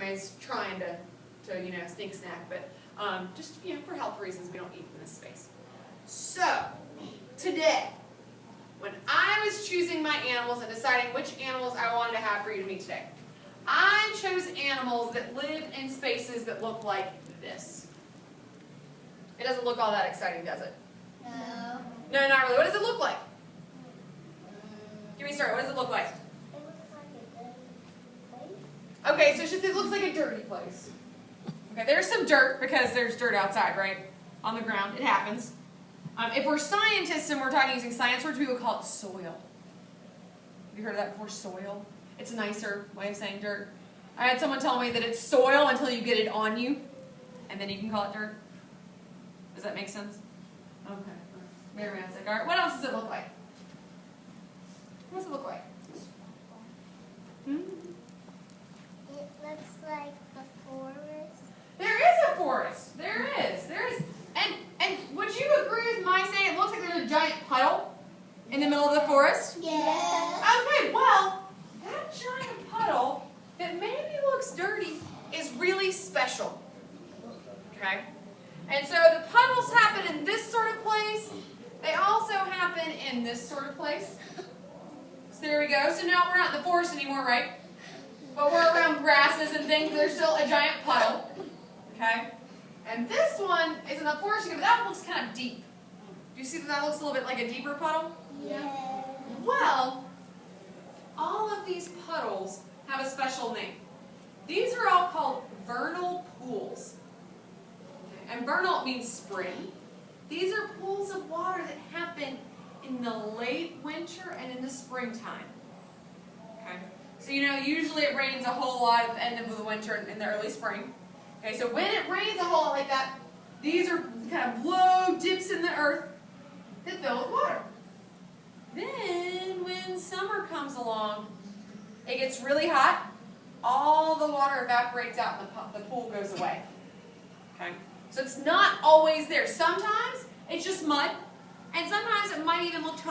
anyways, trying to sneak snack, but just, for health reasons, we don't eat in this space. So, today, when I was choosing my animals and deciding which animals I wanted to have for you to meet today, I chose animals that live in spaces that look like this. It doesn't look all that exciting, does it? No. No, not really. What does it look like? Give me a story. What does it look like? It looks like a dirty place. Okay, so it looks like a dirty place. Okay, there's some dirt because there's dirt outside, right? On the ground. It happens. If we're scientists and we're talking using science words, we would call it soil. Have you heard of that before? Soil? It's a nicer way of saying dirt. I had someone tell me that it's soil until you get it on you, and then you can call it dirt. Does that make sense? Okay. Mary Ann's like, all right, what else does it look like? What does it look like? It looks like a forest. There is a forest. There is. And would you agree with my saying it looks like there's a giant puddle in the middle of the forest? Yeah. Okay, well, that giant puddle that maybe looks dirty is really special. Okay? And so the puddles happen in this sort of place. They also happen in this sort of place. So there we go. So now we're not in the forest anymore, right? But we're around grasses and things. There's still a giant puddle. Okay? And this one is in the forest again, but that looks kind of deep. Do you see that looks a little bit like a deeper puddle? Yeah. Well, all of these puddles have a special name. These are all called vernal pools. And vernal means spring. These are pools of water that happen in the late winter and in the springtime. Okay? So usually it rains a whole lot at the end of the winter and in the early spring. Okay, so when it rains a whole lot like that, these are kind of low dips in the earth that fill with water. Then, when summer comes along, it gets really hot, all the water evaporates out and the pool goes away. Okay? So it's not always there. Sometimes it's just mud, and sometimes it might even look totally